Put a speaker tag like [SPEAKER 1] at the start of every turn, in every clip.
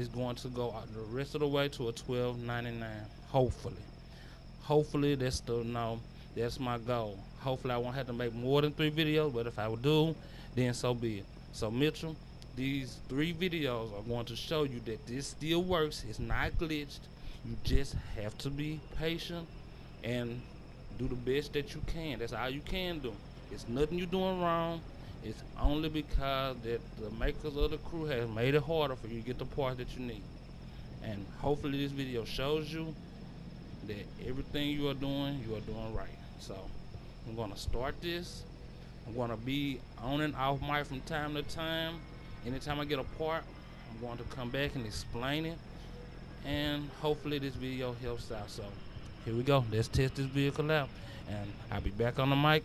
[SPEAKER 1] is going to go out the rest of the way to a $12.99. Hopefully that's the no. That's my goal. Hopefully I won't have to make more than 3 videos, but if I would do, then so be it. So Mitchell, these 3 videos are going to show you that this still works. It's not glitched. You just have to be patient and do the best that you can. That's all you can do. It's nothing you're doing wrong. It's only because that the makers of the crew have made it harder for you to get the parts that you need. And hopefully this video shows you that everything you are doing right. So I'm gonna start this. I'm gonna be on and off mic from time to time. Anytime I get a part, I'm going to come back and explain it. And hopefully this video helps out. So here we go. Let's test this vehicle out. And I'll be back on the mic.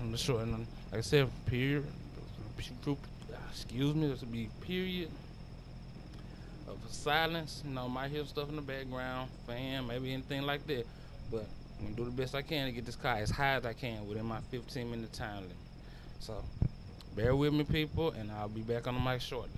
[SPEAKER 1] On the short, and like I said, period. Excuse me. This will be period of silence. You know, might hear stuff in the background, fan, maybe anything like that. But I'm gonna do the best I can to get this car as high as I can within my 15-minute time limit. So bear with me, people, and I'll be back on the mic shortly.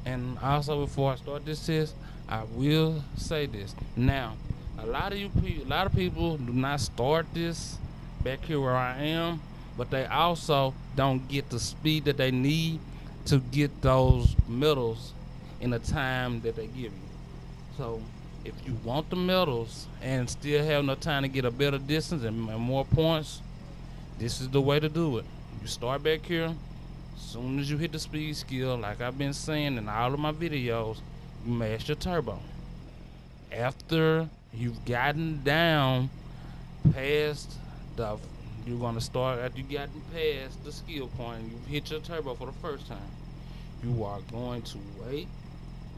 [SPEAKER 1] And also, before I start this test, I will say this. Now, a lot of people do not start this back here where I am, but they also don't get the speed that they need to get those medals in the time that they give you. So, if you want the medals and still have no time to get a better distance and more points, this is the way to do it. You start back here. Soon as you hit the speed skill, like I've been saying in all of my videos, you mash your turbo. After you've gotten down past you're gonna start after you gotten past the skill point, you've hit your turbo for the first time. You are going to wait.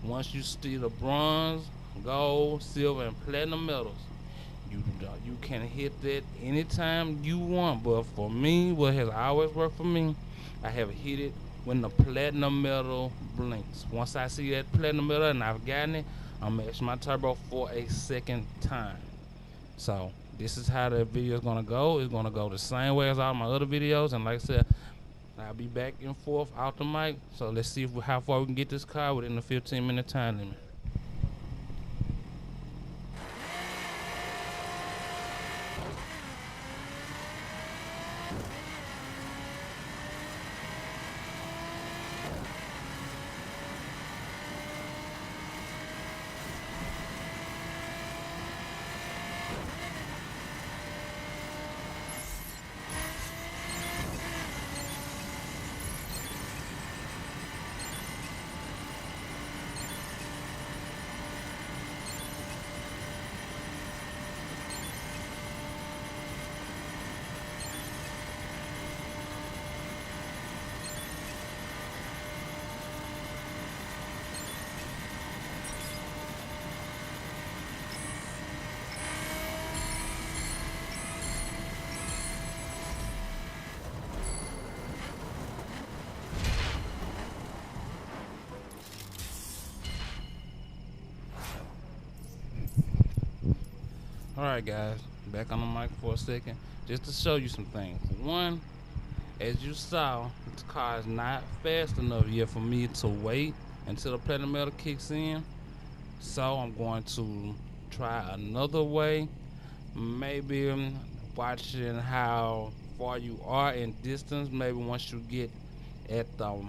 [SPEAKER 1] Once you see the bronze, gold, silver, and platinum medals, you can hit that anytime you want. But for me, what has always worked for me, I have hit it when the platinum medal blinks. Once I see that platinum medal and I've gotten it, I'm gonna mash my turbo for a second time. So this is how the video is gonna go. It's gonna go the same way as all my other videos. And like I said, I'll be back and forth out the mic. So let's see how far we can get this car within the 15-minute time limit. Alright guys, back on the mic for a second, just to show you some things. One, as you saw, the car is not fast enough yet for me to wait until the platinum medal kicks in. So I'm going to try another way. Maybe watching how far you are in distance. Maybe once you get at the,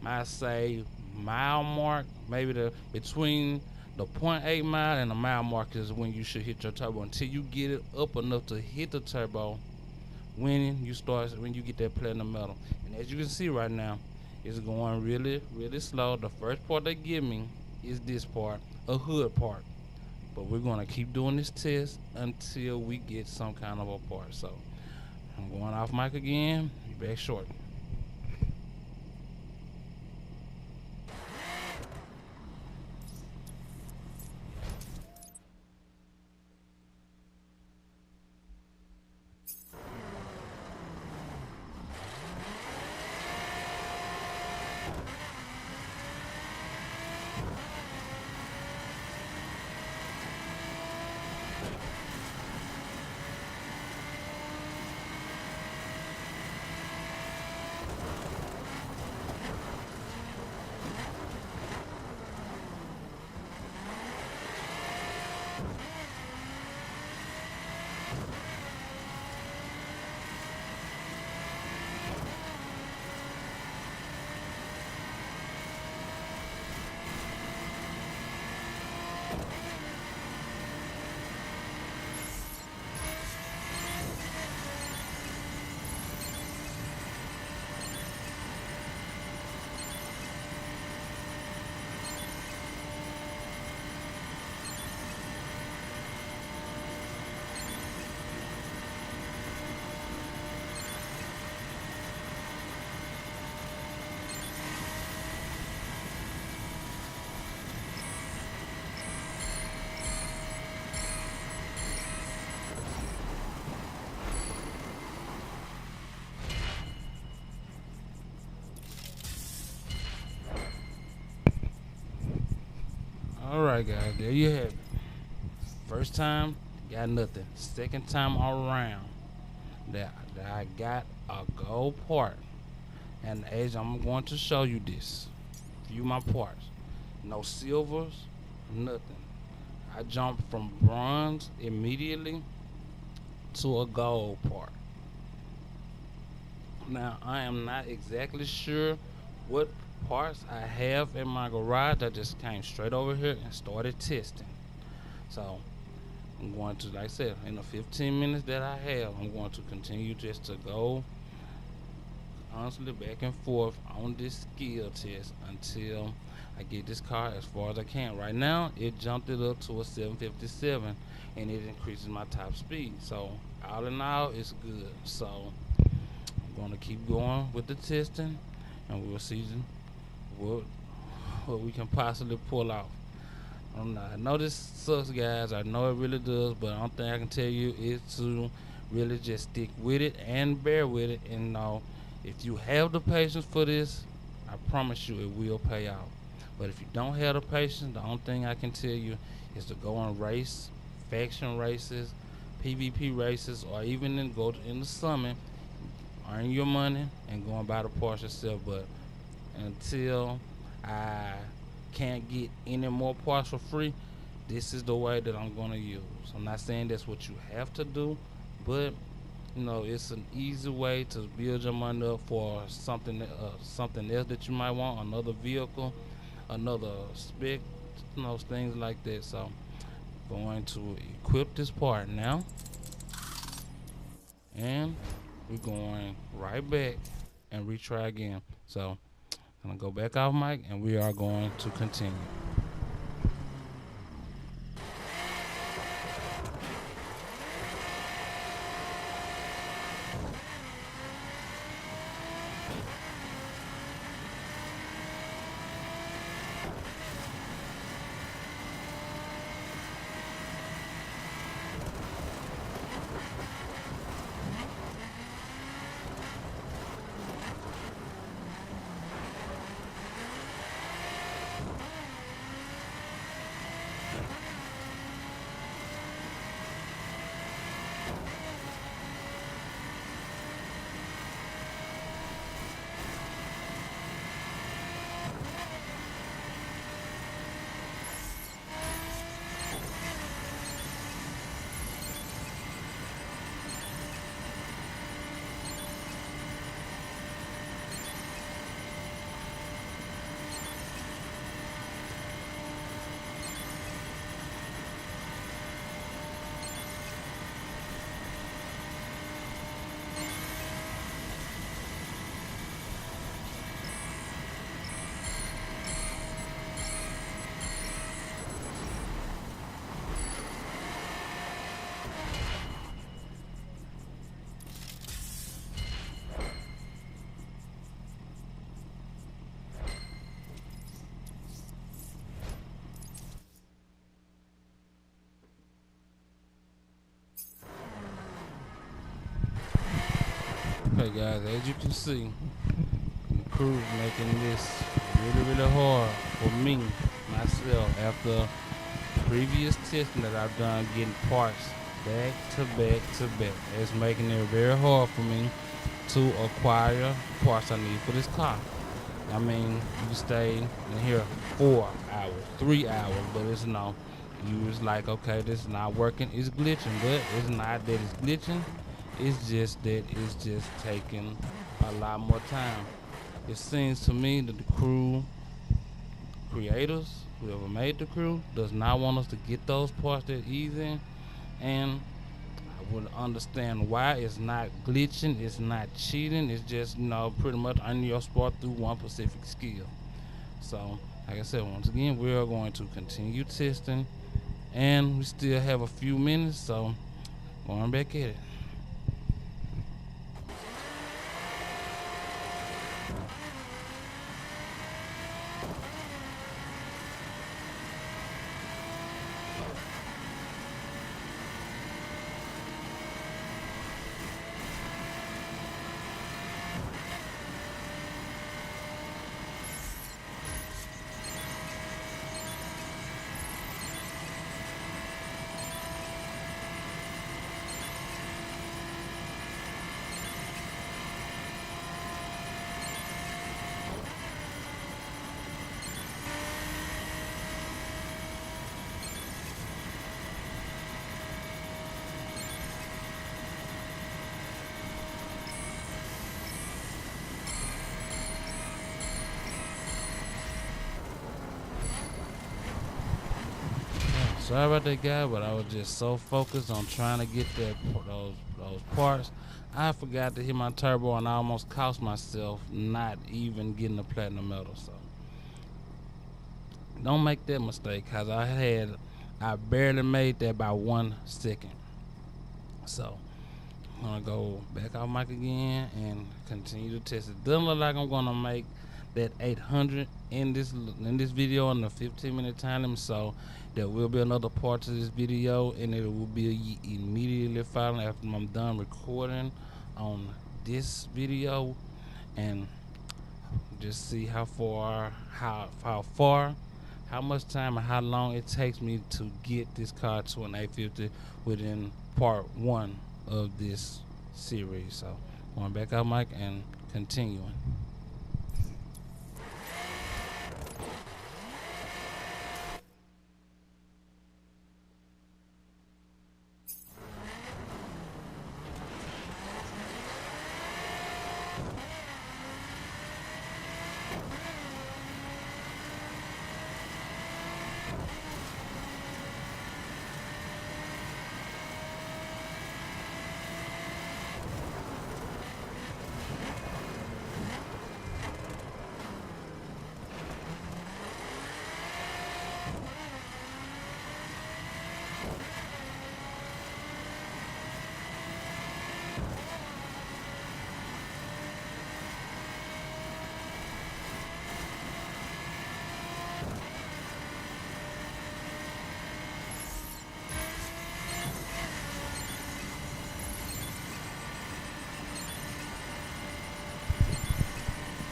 [SPEAKER 1] I say, mile mark, maybe between the 0.8 mile and the mile mark is when you should hit your turbo. Until you get it up enough to hit the turbo, when you get that platinum medal. And as you can see right now, it's going really, really slow. The first part they give me is this part, a hood part. But we're gonna keep doing this test until we get some kind of a part. So I'm going off mic again. Be back shortly. All right, guys, there you have it. First time, got nothing. Second time around, that I got a gold part. And as I'm going to show you this, view my parts. No silvers, nothing. I jumped from bronze immediately to a gold part. Now I am not exactly sure what parts I have in my garage. I just came straight over here and started testing. So I'm going to, like I said, in the 15 minutes that I have, I'm going to continue just to go constantly back and forth on this skill test until I get this car as far as I can. Right now, it jumped it up to a 757 and it increases my top speed. So all in all, it's good. So I'm going to keep going with the testing and we'll see what, what we can possibly pull off. I know this sucks, guys. I know it really does, but the only thing I can tell you is to really just stick with it and bear with it. And know if you have the patience for this, I promise you it will pay out. But if you don't have the patience, the only thing I can tell you is to go and race, faction races, PvP races, or even in the summit, earn your money and go and buy the parts yourself. But until I can't get any more parts for free, this is the way that I'm gonna use. I'm not saying that's what you have to do, but it's an easy way to build your money up for something else that you might want, another vehicle, another spec, things like that. So going to equip this part now, and we're going right back and retry again. So I'm gonna go back off mic and we are going to continue. Okay, guys, as you can see, the crew's making this really hard for me, myself, after previous testing that I've done getting parts back to back to back. It's making it very hard for me to acquire parts I need for this car. I mean, you stay in here 4 hours, 3 hours, but it's no. You was like, okay, this is not working, it's glitching, but it's not that it's glitching. It's just that it's just taking a lot more time. It seems to me that the crew creators, whoever made the crew, does not want us to get those parts that easy, and I would understand why. It's not glitching, it's not cheating, it's just pretty much earning your spot through one specific skill. So like I said, once again, we are going to continue testing, and we still have a few minutes, so going back at it. sorry about that, guy, but I was just so focused on trying to get those parts. I forgot to hit my turbo, and I almost cost myself not even getting the platinum medal. So don't make that mistake, cause I barely made that by 1 second. So I'm gonna go back off mic again and continue to test it. Doesn't look like I'm gonna make that 800 in this video in the 15-minute time limit. So there will be another part to this video, and it will be immediately following after I'm done recording on this video, and just see how much time and how long it takes me to get this car to an 850 within part 1 of this series. So going back out mic and continuing.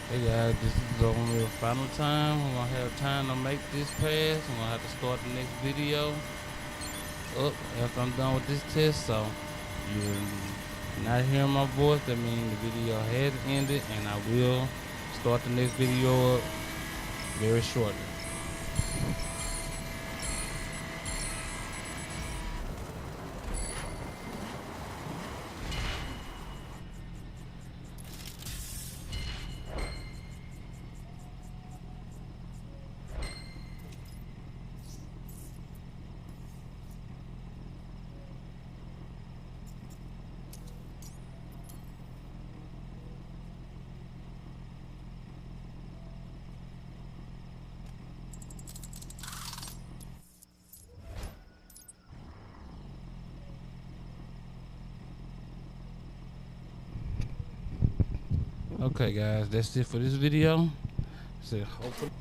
[SPEAKER 1] Hey guys, this is only the final time. I'm gonna have time to make this pass. I'm gonna have to start the next video up after I'm done with this test. So you're not hearing my voice, that means the video has ended, and I will start the next video up very shortly. Okay guys, that's it for this video. So hopefully